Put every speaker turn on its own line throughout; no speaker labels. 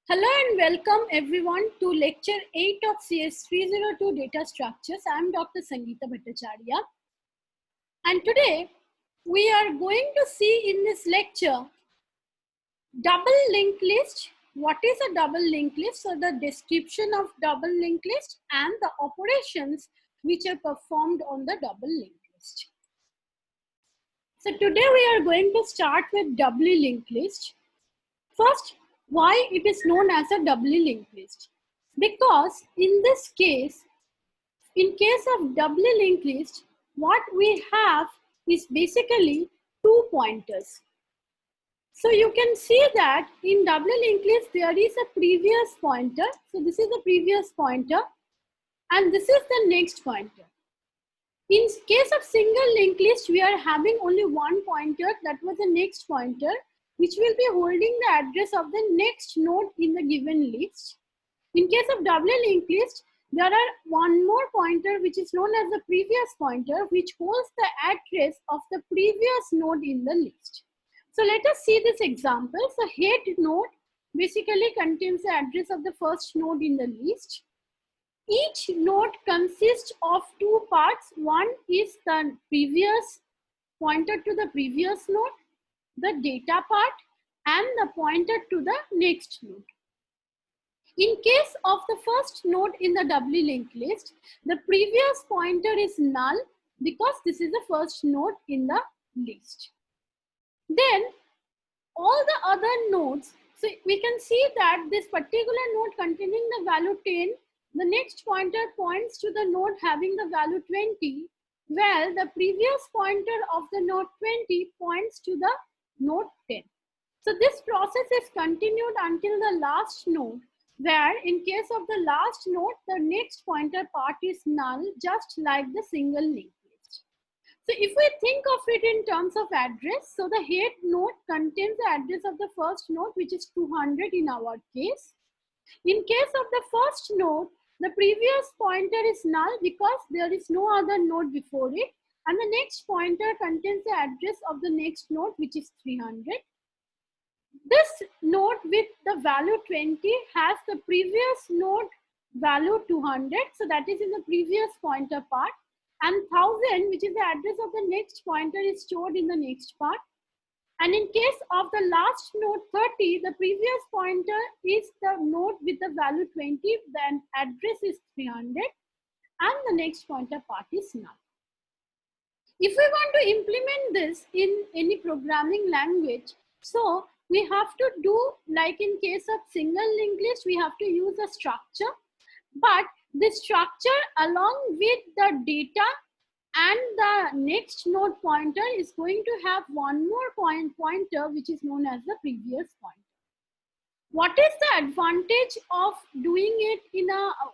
Hello and welcome everyone to lecture 8 of CS302 data structures. I am Dr. Sangeeta Bhattacharya, and today we are going to see in this lecture double linked list. What is a double linked list? So the description of double linked list and the operations which are performed on the double linked list. So today we are going to start with doubly linked list. First, why it is known as a doubly linked list? Because in this case, in case of doubly linked list, what we have is basically two pointers. So you can see that in doubly linked list, there is a previous pointer. So this is the previous pointer and this is the next pointer. In case of single linked list, we are having only one pointer, that was the next pointer, which will be holding the address of the next node in the given list. In case of doubly linked list, there are one more pointer which is known as the previous pointer, which holds the address of the previous node in the list. So let us see this example. So head node basically contains the address of the first node in the list. Each node consists of two parts. One is the previous pointer to the previous node, the data part, and the pointer to the next node. In case of the first node in the doubly linked list, the previous pointer is null because this is the first node in the list. Then all the other nodes, so we can see that this particular node containing the value 10, the next pointer points to the node having the value 20, while the previous pointer of the node 20 points to the node 10. So this process is continued until the last node, where in case of the last node, the next pointer part is null, just like the single linked list. So if we think of it in terms of address, so the head node contains the address of the first node, which is 200 in our case. In case of the first node, the previous pointer is null because there is no other node before it, and the next pointer contains the address of the next node, which is 300. This node with the value 20 has the previous node value 200, so that is in the previous pointer part, and 1000, which is the address of the next pointer, is stored in the next part. And in case of the last node 30, the previous pointer is the node with the value 20, then address is 300, and the next pointer part is null. If we want to implement this in any programming language, so we have to do like in case of single linked list, we have to use a structure, but the structure along with the data and the next node pointer is going to have one more pointer which is known as the previous pointer. What is the advantage of doing it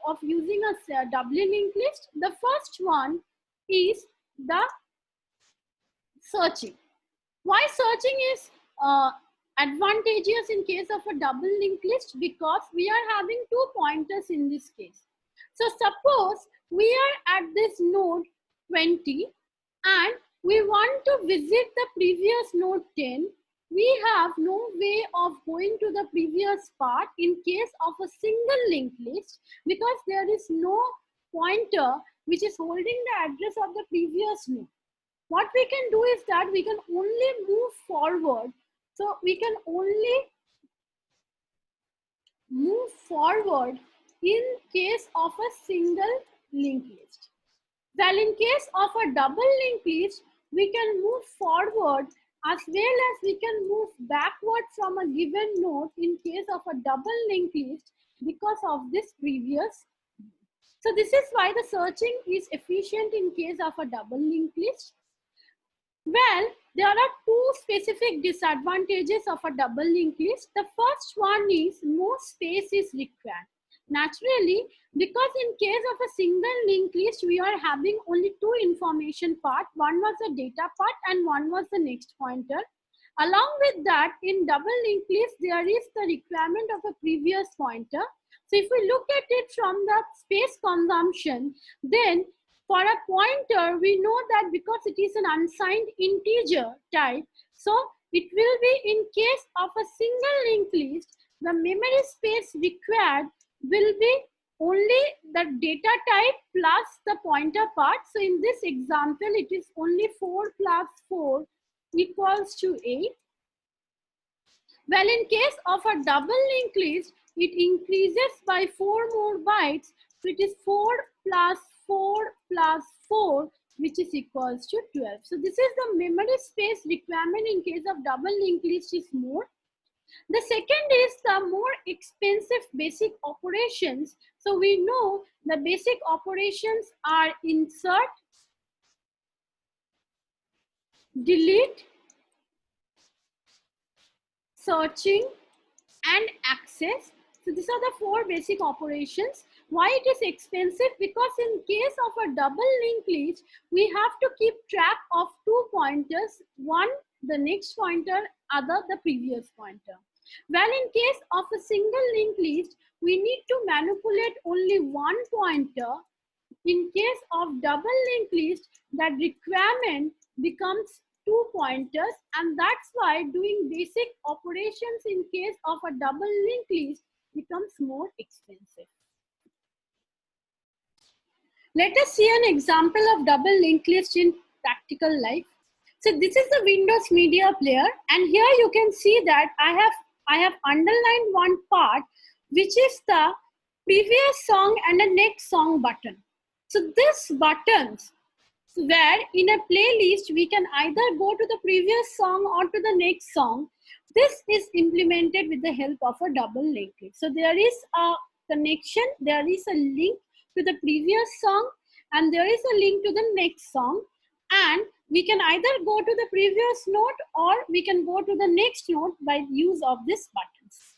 of using a doubly linked list? The first one is the searching. Why searching is advantageous in case of a double linked list? Because we are having two pointers in this case. So suppose we are at this node 20 and we want to visit the previous node 10. We have no way of going to the previous part in case of a single linked list because there is no pointer which is holding the address of the previous node. What we can do is that we can only move forward. So we can only move forward in case of a single linked list. Well, in case of a double linked list, we can move forward as well as we can move backward from a given node in case of a double linked list because of this previous. So this is why the searching is efficient in case of a double linked list. Well, there are two specific disadvantages of a double linked list. The first one is more space is required. Naturally, because in case of a single linked list, we are having only two information part. One was the data part and one was the next pointer. Along with that, in double linked list, there is the requirement of a previous pointer. So if we look at it from the space consumption, then for a pointer, we know that because it is an unsigned integer type, so it will be in case of a single linked list, the memory space required will be only the data type plus the pointer part. So in this example, it is only 4 plus 4 equals to 8. Well, in case of a double linked list, it increases by 4 more bytes. So it is 4 plus 4 plus 4, which is equals to 12. So this is the memory space requirement in case of double linked list is more. The second is the more expensive basic operations. So we know the basic operations are insert, delete, searching, and access. So these are the 4 basic operations. Why it is expensive? Because in case of a double linked list, we have to keep track of 2 pointers, one the next pointer, other the previous pointer. Well, in case of a single linked list, we need to manipulate only 1 pointer. In case of double linked list, that requirement becomes 2 pointers, and that's why doing basic operations in case of a double linked list becomes more expensive. Let us see an example of double linked list in practical life. So this is the Windows Media Player, and here you can see that I have underlined one part, which is the previous song and the next song button. So this buttons, where in a playlist we can either go to the previous song or to the next song. This is implemented with the help of a double linked list. So there is a connection, there is a link to the previous song, and there is a link to the next song, and we can either go to the previous note or we can go to the next note by use of these buttons.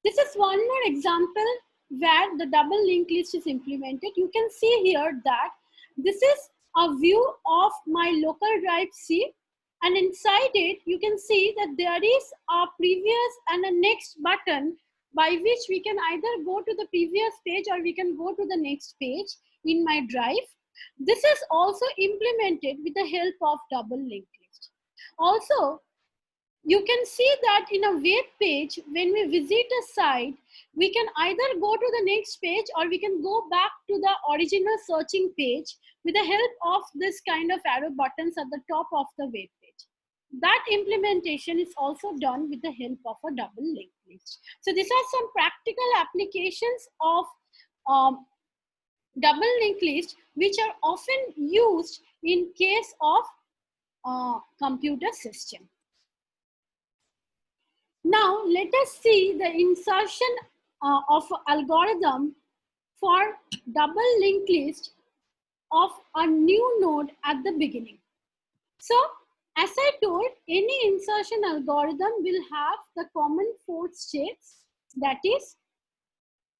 This is one more example where the double linked list is implemented. You can see here that this is a view of my local drive C, and inside it you can see that there is a previous and a next button by which we can either go to the previous page or we can go to the next page in my drive. This is also implemented with the help of double linked list. Also, you can see that in a web page, when we visit a site, we can either go to the next page or we can go back to the original searching page with the help of this kind of arrow buttons at the top of the web page. That implementation is also done with the help of a double linked list. So these are some practical applications of double linked list, which are often used in case of computer system. Now let us see the insertion of algorithm for double linked list of a new node at the beginning. So as I told, any insertion algorithm will have the common 4 states. That is,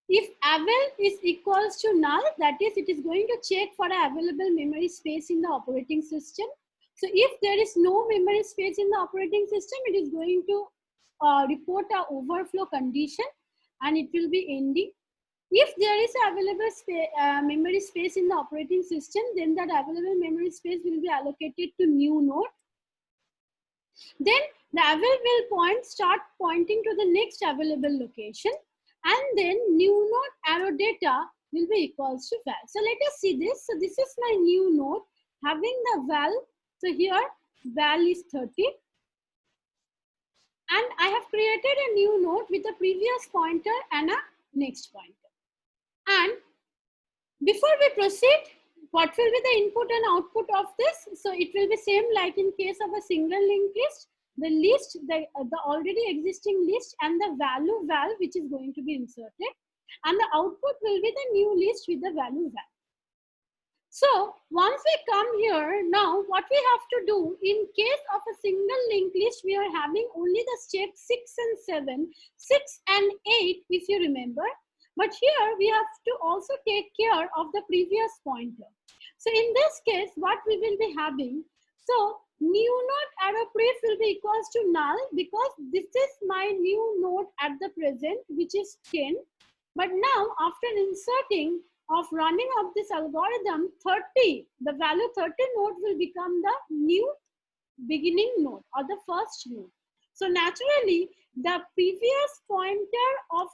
if avail is equals to null, that is, it is going to check for an available memory space in the operating system. So if there is no memory space in the operating system, it is going to report a overflow condition and it will be ending. If there is available memory space in the operating system, then that available memory space will be allocated to new node. Then the avail will start pointing to the next available location, and then new node arrow data will be equals to val. So let us see this. So this is my new node having the val. So here val is 30. And I have created a new node with a previous pointer and a next pointer. And before we proceed, what will be the input and output of this? So it will be same like in case of a single linked list. The list, the already existing list and the value val which is going to be inserted. And the output will be the new list with the value val. So once we come here, now what we have to do in case of a single linked list, we are having only the step 6 and 7, 6 and 8 if you remember. But here we have to also take care of the previous pointer. So in this case, what we will be having, so new node arrow pref will be equals to null because this is my new node at the present, which is 10. But now after inserting of running of this algorithm, 30, the value 30 node will become the new beginning node or the first node. So naturally, the previous pointer of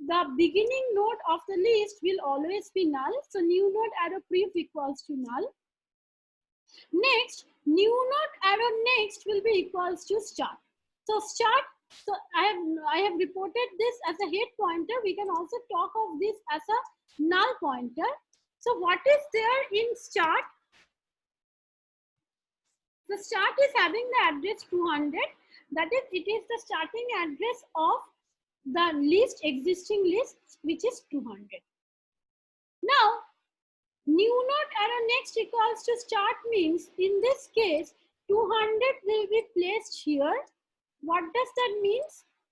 the beginning node of the list will always be null. So new node arrow pref equals to null. Next, new node arrow next will be equals to start. So start. So I have reported this as a head pointer. We can also talk of this as a null pointer. So what is there in start? The start is having the address 200. That is, it is the starting address of the list, existing list, which is 200. Now, new node arrow next equals to start means in this case 200 will be placed here. What does that mean?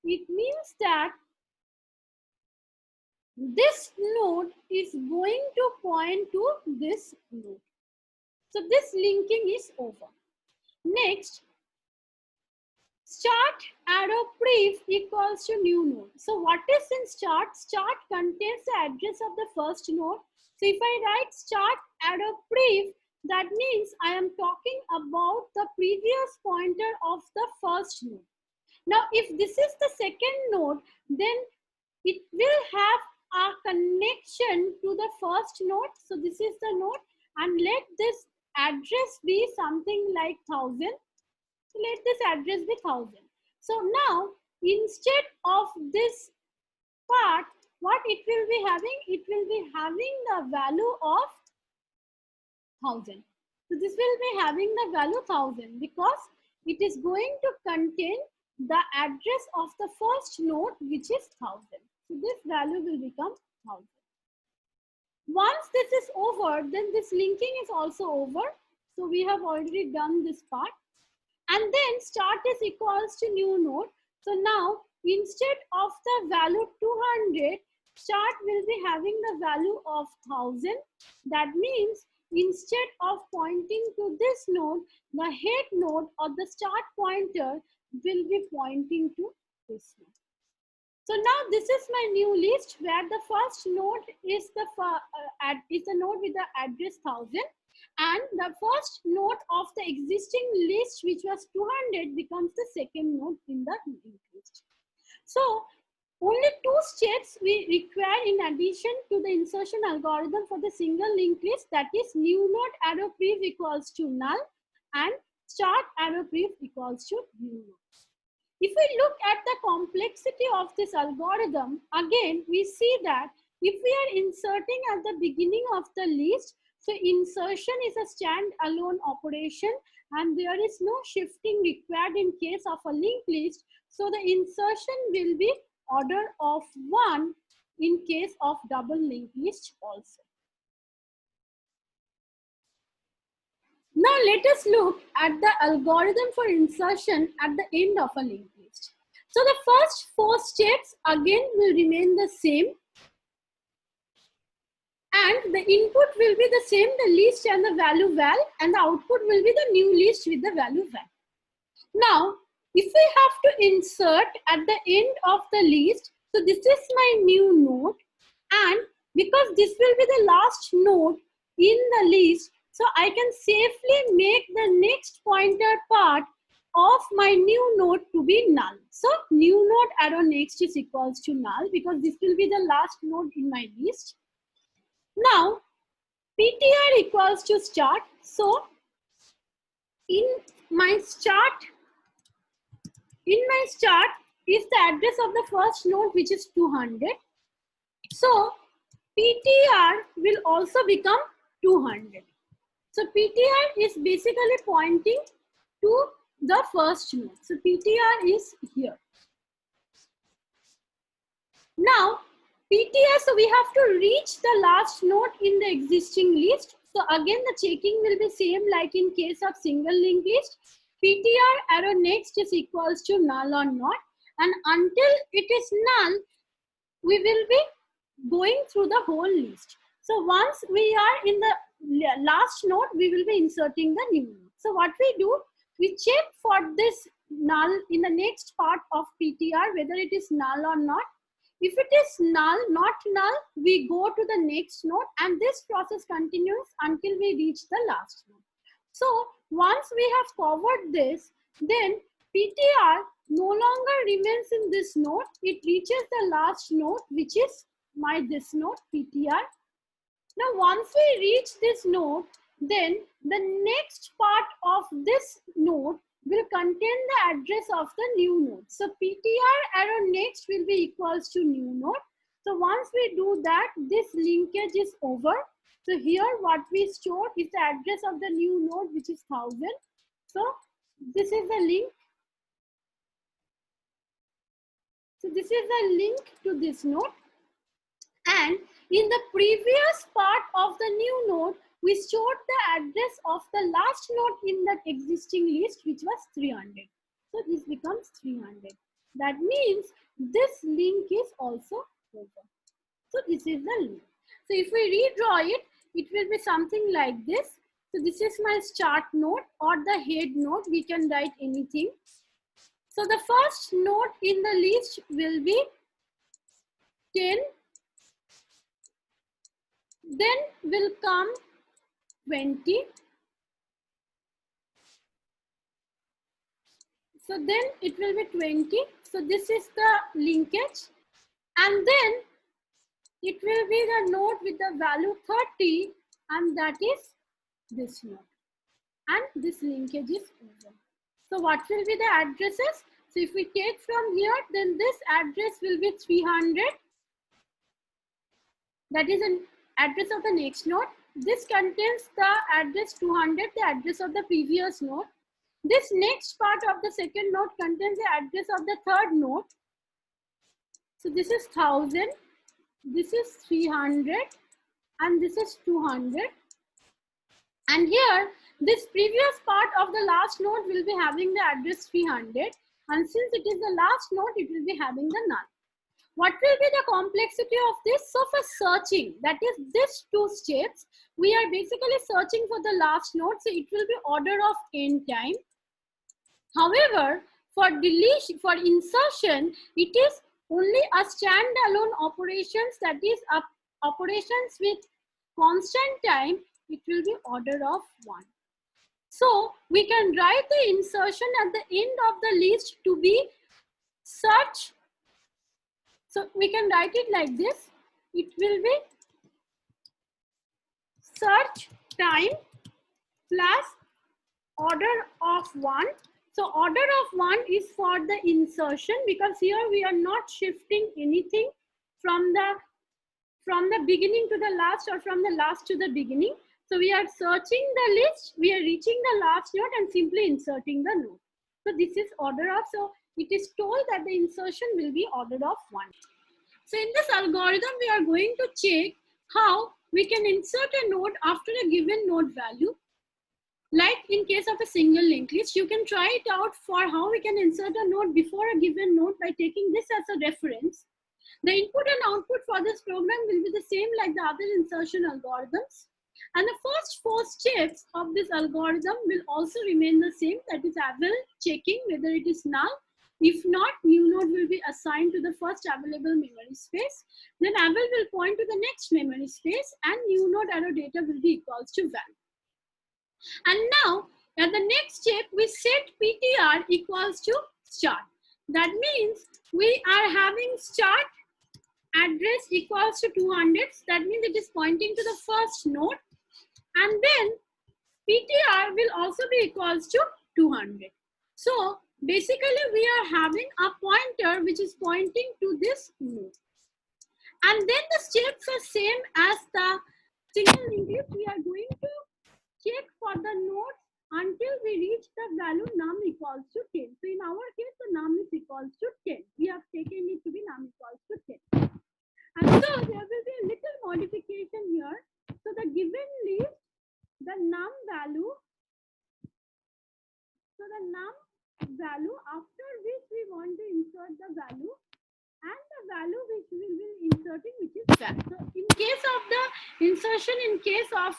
It means that this node is going to point to this node. So this linking is over. Next, start arrow pref equals to new node. So what is in start? Start contains the address of the first node. So if I write start arrow pref, that means I am talking about the previous pointer of the first node. Now, if this is the second node, then it will have a connection to the first node. So this is the node, and let this address be something like 1000. So let this address be 1000. So now, instead of this part, what it will be having? It will be having the value of 1000. So this will be having the value 1000 because it is going to contain the address of the first node, which is 1000. So this value will become 1000. Once this is over, then this linking is also over. So we have already done this part. And then start is equals to new node. So now instead of the value 200, start will be having the value of 1000. That means instead of pointing to this node, the head node or the start pointer will be pointing to this node. So now this is my new list where the first node is the node with the address 1000, and the first node of the existing list, which was 200, becomes the second node in the linked list. So only two steps we require in addition to the insertion algorithm for the single linked list, that is new node arrow pref equals to null and start arrow pref equals to new node. If we look at the complexity of this algorithm, again, we see that if we are inserting at the beginning of the list, so insertion is a standalone operation and there is no shifting required in case of a linked list. So the insertion will be order of 1 in case of double linked list also. Now let us look at the algorithm for insertion at the end of a linked list. So the first 4 steps again will remain the same, and the input will be the same, the list and the value val, and the output will be the new list with the value val. Now if we have to insert at the end of the list, so this is my new node, and because this will be the last node in the list, so I can safely make the next pointer part of my new node to be null. So new node arrow next is equals to null because this will be the last node in my list. Now PTR equals to start. So in my start is the address of the first node, which is 200. So PTR will also become 200. So PTR is basically pointing to the first node. So PTR is here. Now PTR, so we have to reach the last node in the existing list. So again the checking will be same like in case of single linked list. PTR arrow next is equals to null or not, and until it is null, we will be going through the whole list. So once we are in the last node, we will be inserting the new node. So what we do, we check for this null in the next part of PTR, whether it is null or not. If it is null, not null, we go to the next node, and this process continues until we reach the last node. So once we have covered this, then PTR no longer remains in this node. It reaches the last node, which is this node, PTR. Now, once we reach this node, then the next part of this node will contain the address of the new node. So, PTR arrow next will be equals to new node. So, once we do that, this linkage is over. So, here what we stored is the address of the new node, which is 1000. So, this is the link. So, this is the link to this node. And in the previous part of the new node, we stored the address of the last node in that existing list, which was 300. So this becomes 300. That means this link is also over. So this is the link. So if we redraw it, it will be something like this. So this is my start node or the head node. We can write anything. So the first node in the list will be 10. Then will come 20. So then it will be 20. So this is the linkage. And then it will be the node with the value 30, and that is this node. And this linkage is over. So what will be the addresses? So if we take from here, then this address will be 300. That is an address of the next node. This contains the address 200, the address of the previous node. This next part of the second node contains the address of the third node. So this is 1000, this is 300, and this is 200. And here, this previous part of the last node will be having the address 300. And since it is the last node, it will be having the null. What will be the complexity of this? So for searching, that is these two steps, we are basically searching for the last node. So it will be order of n time. However, for deletion, for insertion, it is only a standalone operations, that is operations with constant time. It will be order of 1. So we can write the insertion at the end of the list to be search. So we can write it like this. It will be search time plus order of 1. So order of 1 is for the insertion, because here we are not shifting anything from the beginning to the last or from the last to the beginning. So we are searching the list, we are reaching the last node and simply inserting the node. So this is order of, so it is told that the insertion will be order of 1. So in this algorithm, we are going to check how we can insert a node after a given node value. Like in case of a single linked list, you can try it out for how we can insert a node before a given node by taking this as a reference. The input and output for this program will be the same like the other insertion algorithms. And the first 4 steps of this algorithm will also remain the same. That is, I will checking whether it is null. If not, new node will be assigned to the first available memory space. Then ABL will point to the next memory space and new node arrow data will be equals to val. And now at the next step, we set PTR equals to start. That means we are having start address equals to 200. That means it is pointing to the first node. And then PTR will also be equals to 200. So basically we are having a pointer which is pointing to this node. And then the steps are same as the single linked list. We are going to check for the nodes until we reach the value num equals to 10. So in our case, the num is equals to 10. We have taken it to be num equals to 10. And so there will be a little modification here. So the given list, the num value, so the num value after which we want to insert the value, and the value which we will inserting, which is val. So in case of the insertion, in case of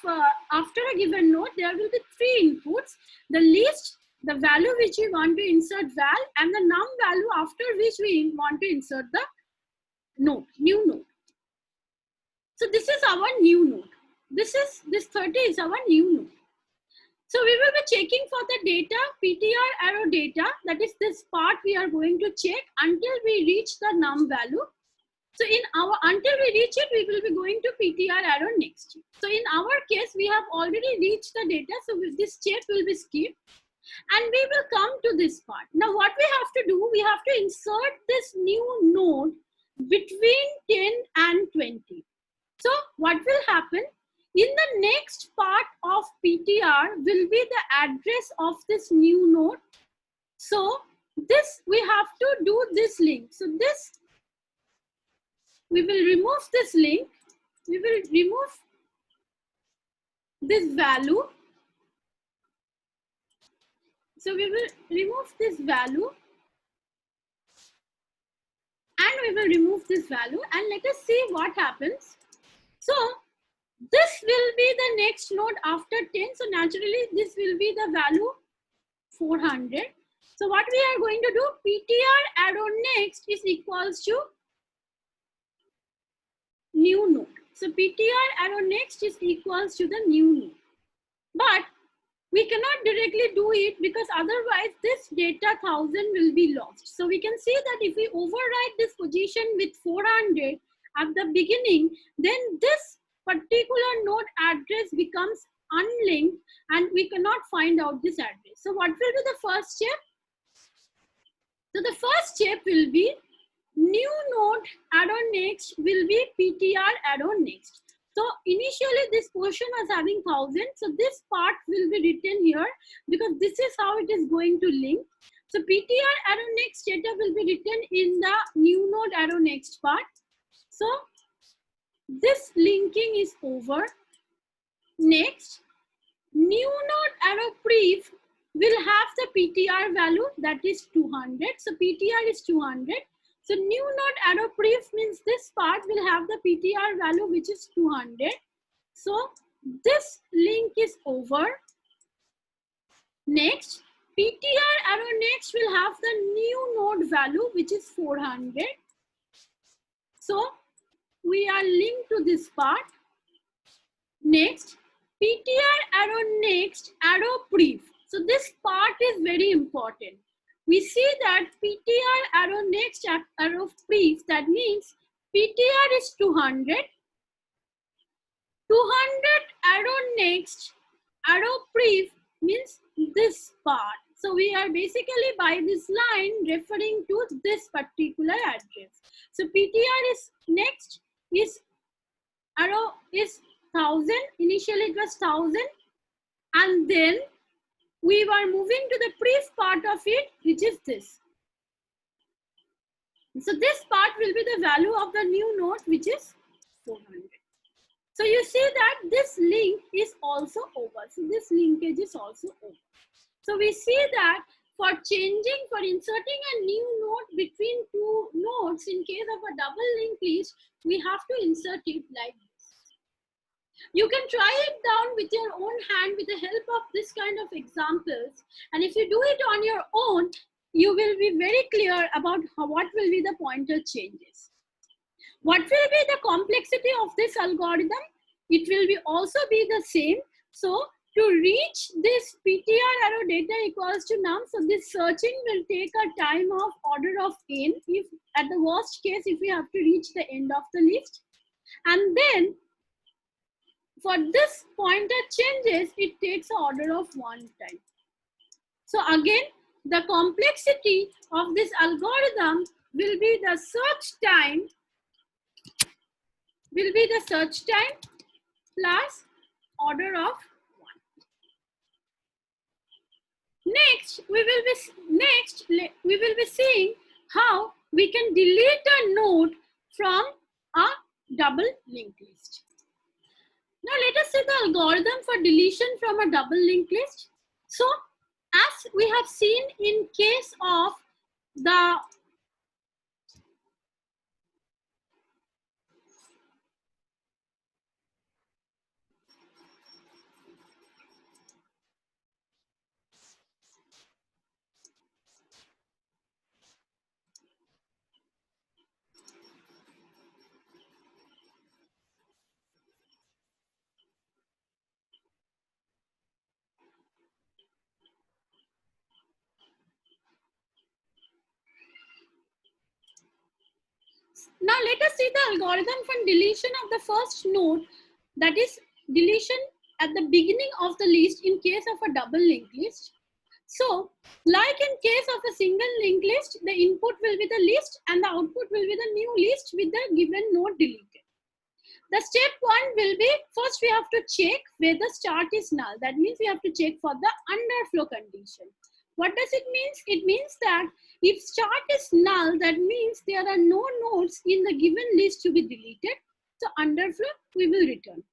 after a given node, there will be 3 inputs: the list, the value which we want to insert val, and the num value after which we want to insert the node, new node. So this is our new node. This 30 is our new node. So we will be checking for the data, PTR arrow data, that is this part we are going to check until we reach the num value. So until we reach it, we will be going to PTR arrow next. So in our case, we have already reached the data, so this step will be skipped. And we will come to this part. Now what we have to do, we have to insert this new node between 10 and 20. So what will happen? In the next part of PTR will be the address of this new node. So this, we have to do this link. So this, we will remove this link. We will remove this value. So we will remove this value. And we will remove this value. And let us see what happens. So this will be the next node after 10. So naturally, this will be the value 400. So what we are going to do, PTR arrow next is equals to new node. So PTR arrow next is equals to the new node. But we cannot directly do it because otherwise this data 1000 will be lost. So we can see that if we overwrite this position with 400 at the beginning, then this particular node address becomes unlinked and we cannot find out this address. So what will be the first step? So the first step will be new node arrow next will be PTR arrow next. So initially this portion was having 1000. So this part will be written here because this is how it is going to link. So PTR arrow next data will be written in the new node arrow next part. So this linking is over. Next, new node arrow pref will have the PTR value that is 200. So PTR is 200. So new node arrow pref means this part will have the PTR value which is 200. So this link is over. Next, PTR arrow next will have the new node value which is 400. So we are linked to this part. Next, PTR arrow next arrow pref. So this part is very important. We see that PTR arrow next arrow pref, that means PTR is 200. 200 arrow next arrow pref means this part. So we are basically by this line referring to this particular address. So PTR is next is arrow is 1000. Initially it was 1000 and then we were moving to the pref part of it, which is this. So this part will be the value of the new node, which is 400. So you see that this link is also over. So this linkage is also over. So we see that for changing, for inserting a new node between two nodes in case of a double linked list, we have to insert it like this. You can try it down with your own hand with the help of this kind of examples. And if you do it on your own, you will be very clear about what will be the pointer changes. What will be the complexity of this algorithm? It will be also be the same. So to reach this PTR arrow data equals to num, so this searching will take a time of order of n, if at the worst case, if we have to reach the end of the list. And then for this pointer changes, it takes an order of 1 time. So again, the complexity of this algorithm will be the search time, plus order of 1. Next, we will be seeing how we can delete a node from a double linked list. Now let us see the algorithm for deletion from a double linked list. So as we have seen in case of the Now let us see the algorithm for deletion of the first node, that is deletion at the beginning of the list in case of a double linked list. So like in case of a single linked list, the input will be the list and the output will be the new list with the given node deleted. The step one will be, first we have to check whether start is null. That means we have to check for the underflow condition. What does it mean? It means that if start is null, that means there are no nodes in the given list to be deleted. So underflow we will return.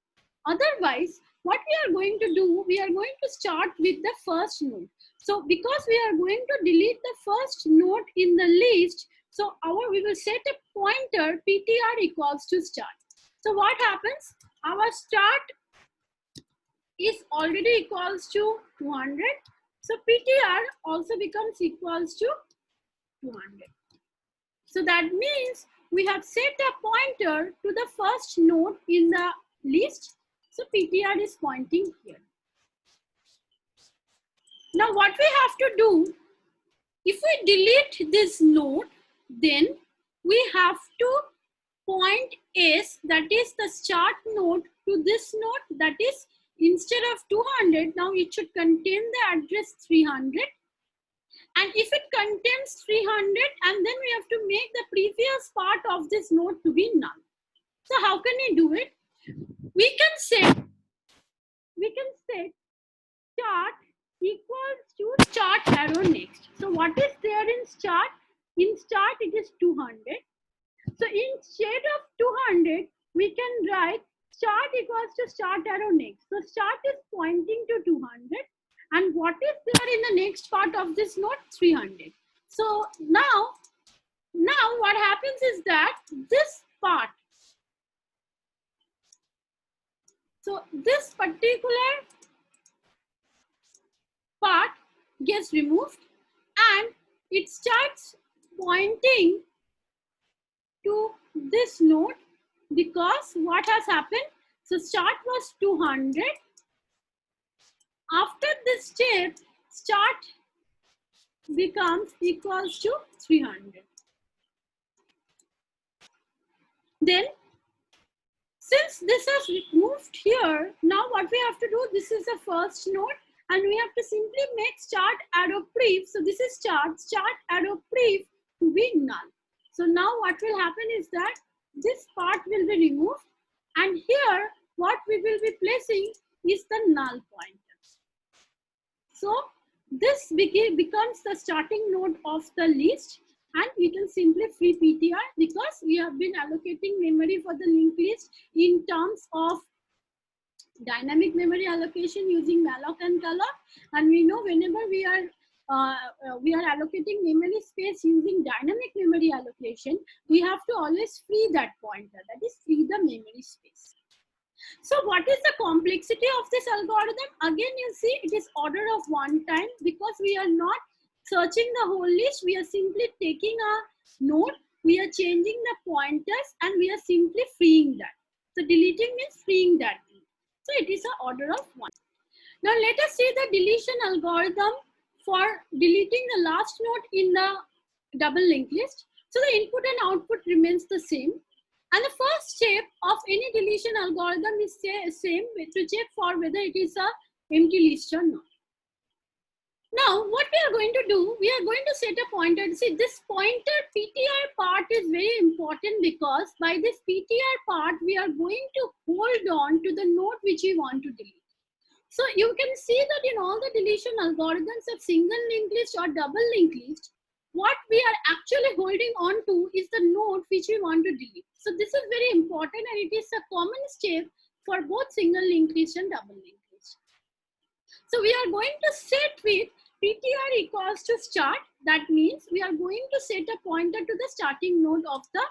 Otherwise, what we are going to do, we are going to start with the first node. So because we are going to delete the first node in the list, so we will set a pointer ptr equals to start. So what happens? Our start is already equals to 200. So ptr also becomes equals to 200. So that means we have set a pointer to the first node in the list. So ptr is pointing here. Now what we have to do, if we delete this node, then we have to point S, that is the start node, to this node, that is instead of 200, now it should contain the address 300. And if it contains 300, and then we have to make the previous part of this node to be null. So how can we do it? We can set start equals to start arrow next. So what is there in start? In start it is 200. So instead of 200, we can write start equals to start arrow next. So start is pointing to 200. And what is there in the next part of this node? 300. So now what happens is that this part, so this particular part gets removed and it starts pointing to this node, because what has happened? So start was 200. After this step, start becomes equals to 300. Then since this has moved here, now what we have to do, this is the first node and we have to simply make start arrow pref. So this is start arrow pref to be null. So now what will happen is that this part will be removed and here what we will be placing is the null pointer. So this becomes the starting node of the list and we can simply free PTR because we have been allocating memory for the linked list in terms of dynamic memory allocation using malloc and calloc, and we know whenever we are allocating memory space using dynamic memory allocation, we have to always free that pointer, that is free the memory space. So what is the complexity of this algorithm? Again, you see it is order of 1 time because we are not searching the whole list. We are simply taking a node, we are changing the pointers and we are simply freeing that. So deleting means freeing that. So it is an order of 1. Now let us see the deletion algorithm for deleting the last node in the double linked list. So the input and output remains the same. And the first step of any deletion algorithm is same to check for whether it is a empty list or not. Now what we are going to do, we are going to set a pointer. See, this pointer PTR part is very important because by this PTR part we are going to hold on to the node which we want to delete. So you can see that in all the deletion algorithms of single linked list or double linked list, what we are actually holding on to is the node which we want to delete. So this is very important and it is a common step for both single linked list and double linked list. So we are going to set with PTR equals to start. That means we are going to set a pointer to the starting node of the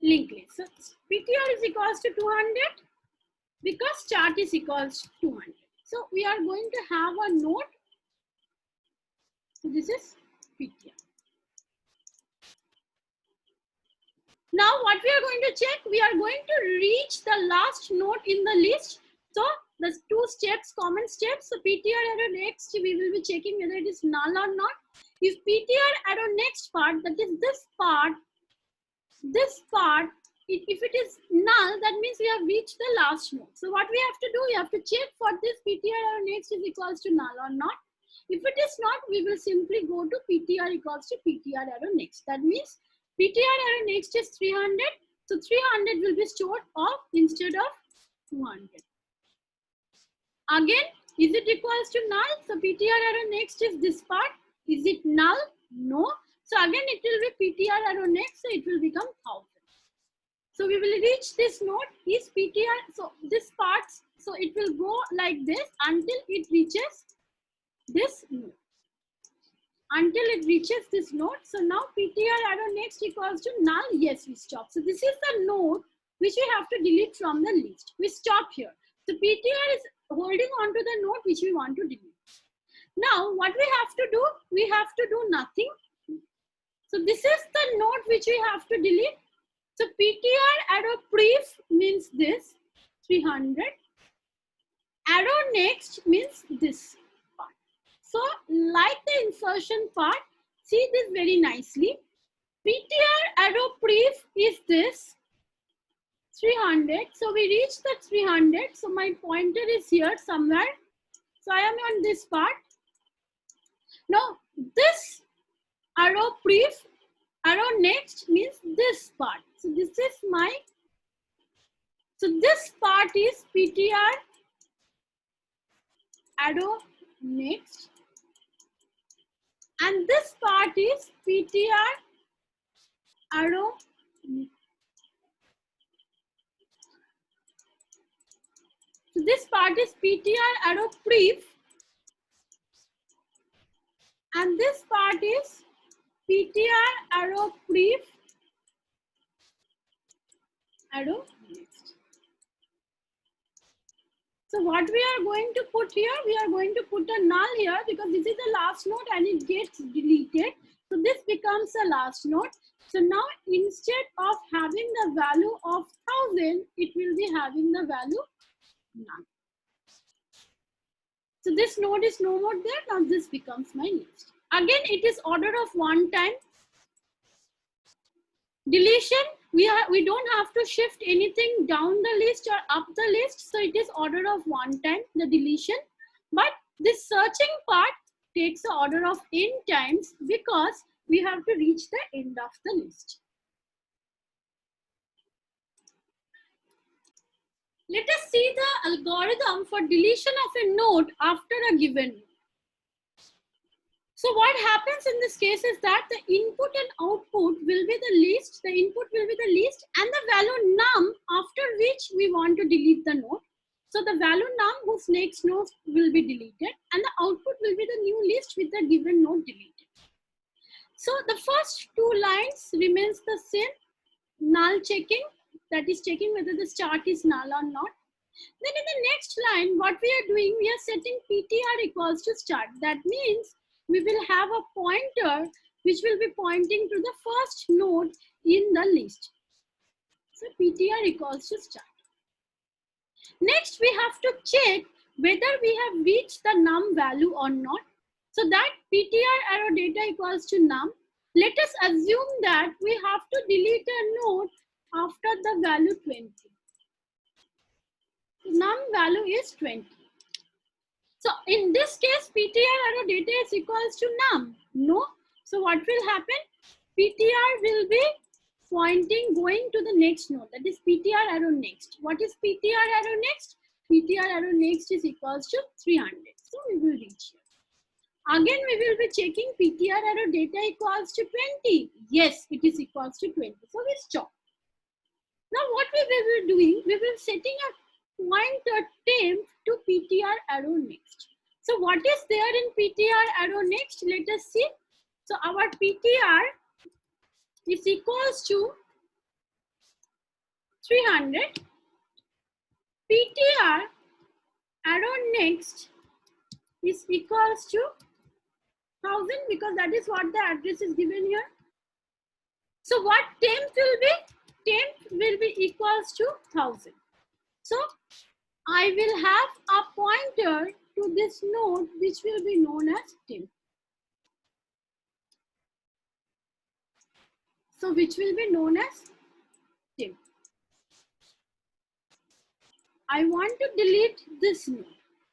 linked list. So PTR is equals to 200 because start is equals to 200. So we are going to have a node. So this is PTR. Now what we are going to check, we are going to reach the last node in the list. So the 2 steps, common steps. So PTR arrow next, we will be checking whether it is null or not. If PTR arrow next part, that is this part, this part, if it is null, that means we have reached the last node. So what we have to do, we have to check for this PTR arrow next is equals to null or not. If it is not, we will simply go to PTR equals to PTR arrow next. That means PTR arrow next is 300. So 300 will be stored off instead of 200. Again, is it equals to null? So PTR arrow next is this part. Is it null? No. So again, it will be PTR arrow next. So it will become 1000. So we will reach this node is PTR. So this part, so it will go like this until it reaches this node. Until it reaches this node. So now PTR arrow next equals to null. Yes, we stop. So this is the node which we have to delete from the list. We stop here. So PTR is holding on to the node which we want to delete. Now what we have to do? We have to do nothing. So this is the node which we have to delete. So PTR arrow pref means this 300. Arrow next means this part. So like the insertion part, see this very nicely. PTR arrow pref is this 300. So we reach the 300. So my pointer is here somewhere. So I am on this part. Now this arrow pref, arrow next means this part. So this is my, so this part is PTR arrow next. And this part is PTR arrow next. So this part is PTR arrow pref. And this part is PTR arrow pref arrow next. So what we are going to put here, we are going to put a null here because this is the last node and it gets deleted. So this becomes the last node. So now instead of having the value of 1000, it will be having the value none. So this node is no more there. Now this becomes my list. Again, it is order of one time. Deletion, we don't have to shift anything down the list or up the list. So it is order of one time, the deletion. But this searching part takes the order of n times because we have to reach the end of the list. Let us see the algorithm for deletion of a node after a given node. So what happens in this case is that the input and output will be the list, the input will be the list and the value num after which we want to delete the node. So the value num whose next node will be deleted and the output will be the new list with the given node deleted. So the first two lines remains the same, null checking, that is checking whether the start is null or not. Then in the next line, what we are doing, we are setting PTR equals to start. That means we will have a pointer which will be pointing to the first node in the list. So PTR equals to start. Next, we have to check whether we have reached the num value or not. So that PTR arrow data equals to num. Let us assume that we have to delete a node after the value 20. So num value is 20. So in this case, PTR arrow data is equals to num. No. So what will happen? PTR will be pointing, going to the next node. That is PTR arrow next. What is PTR arrow next? PTR arrow next is equals to 300. So we will reach here. Again, we will be checking PTR arrow data equals to 20. Yes, it is equals to 20. So we stop. Now what we will be doing? We will be setting a pointer temp to PTR arrow next. So what is there in PTR arrow next? Let us see. So our PTR is equals to 300. PTR arrow next is equals to 1000 because that is what the address is given here. So what temp will be? Temp will be equals to 1000. So I will have a pointer to this node which will be known as temp. So which will be known as temp. I want to delete this node.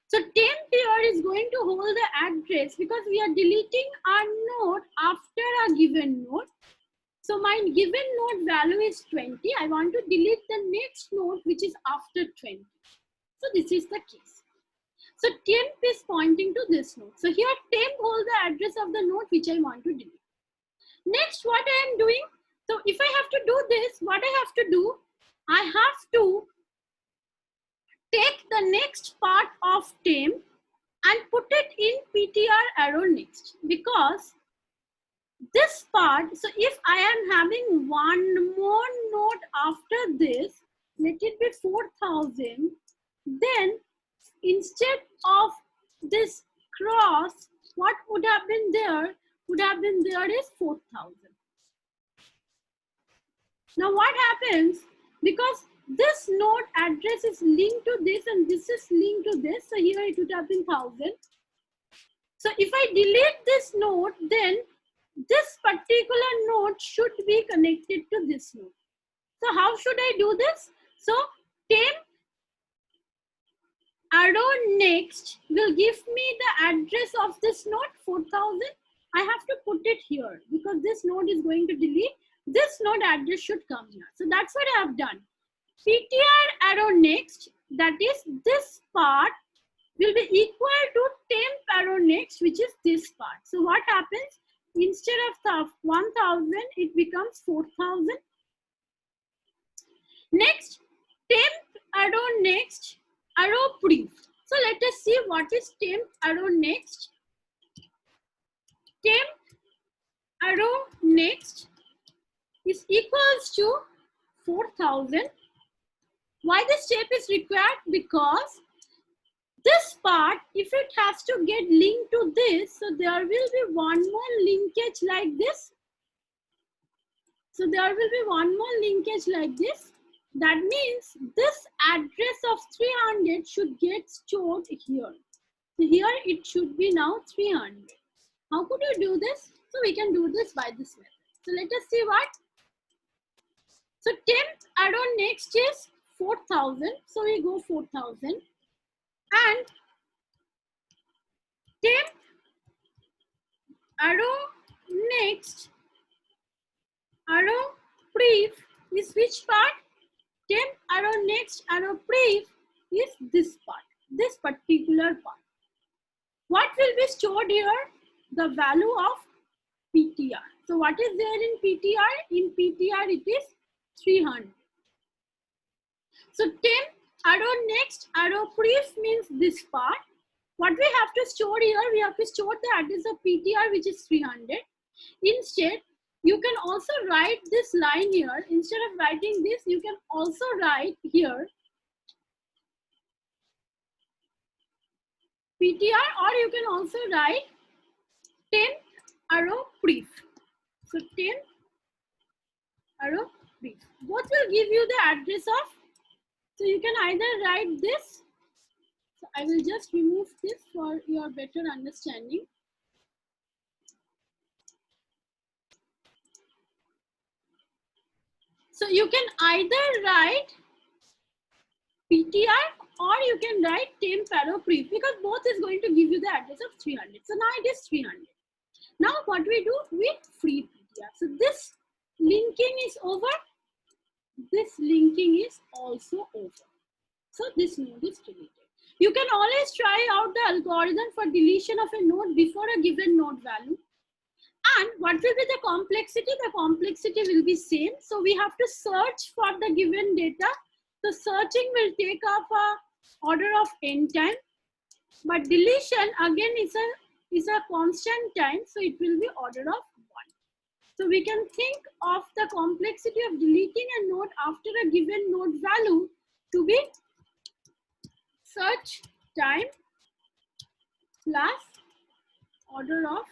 So temp here is going to hold the address because we are deleting our node after a given node. So my given node value is 20. I want to delete the next node which is after 20. So this is the case. So temp is pointing to this node. So here temp holds the address of the node which I want to delete. Next, what I am doing, so if I have to do this, what I have to do, I have to take the next part of temp and put it in PTR arrow next, because this part, so if I am having one more node after this, let it be 4000, then instead of this cross, what would have been there? Would have been there is 4000. Now what happens, because this node address is linked to this and this is linked to this, so here it would have been 1000. So if I delete this node, then this particular node should be connected to this node. So how should I do this? So temp arrow next will give me the address of this node 4000. I have to put it here because this node is going to delete. This node address should come here. So that's what I have done. PTR arrow next, that is this part, will be equal to temp arrow next, which is this part. So what happens? Instead of 1000, it becomes 4000. Next, temp arrow next, arrow brief. So let us see what is temp arrow next. Temp arrow next is equals to 4000. Why this step is required? Because this part, if it has to get linked to this, so there will be one more linkage like this. So there will be one more linkage like this. That means this address of 300 should get stored here. So here it should be now 300. How could you do this? So we can do this by this method. So let us see what. So temp arrow next is 4000. So we go 4000. And temp arrow next, arrow brief is which part? Temp arrow next, arrow brief is this part, this particular part. What will be stored here? The value of PTR. So what is there in PTR? In PTR it is 300. So temp arrow next, arrow brief means this part. What we have to store here, we have to store the address of PTR, which is 300. Instead, you can also write this line here. Instead of writing this, you can also write here PTR, or you can also write temp arrow brief. So temp arrow brief. Both will give you the address of. So you can either write this. So I will just remove this for your better understanding. So you can either write PTR or you can write temp arrow brief, because both is going to give you the address of 300. So now it is 300. Now what we do, we free PTR. So this linking is over. This linking is also over. So this node is deleted. You can always try out the algorithm for deletion of a node before a given node value. And what will be the complexity? The complexity will be same. So we have to search for the given data. So searching will take up a order of n time. But deletion again is a constant time. So it will be order of 1. So we can think of the complexity of deleting a node after a given node value to be search time plus order of.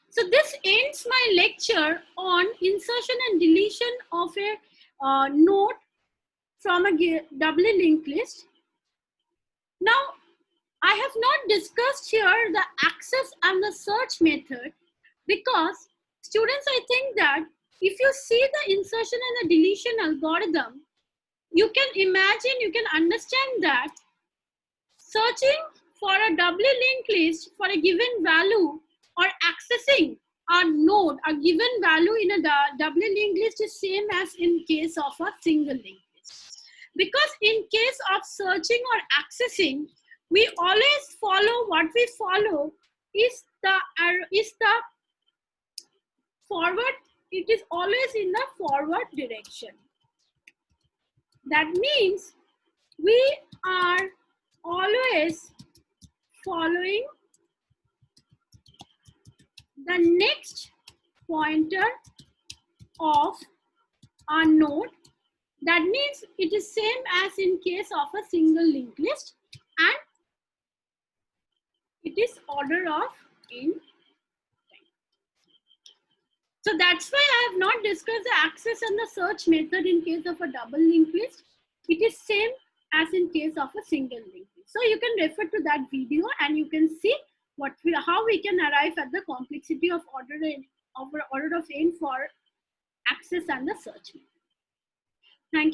So this ends my lecture on insertion and deletion of a node from a doubly linked list. Now, I have not discussed here the access and the search method, because students, I think that if you see the insertion and the deletion algorithm, you can imagine, you can understand that searching for a doubly linked list for a given value or accessing a node, a given value in a doubly linked list is same as in case of a single linked list. Because in case of searching or accessing, we always follow, what we follow is the forward, it is always in the forward direction. That means we are always following the next pointer of our node. That means it is same as in case of a single linked list, and it is order of n. So that's why I have not discussed the access and the search method in case of a double linked list. It is same as in case of a single linked list. So you can refer to that video and you can see how we can arrive at the complexity of order of n for access and the search method.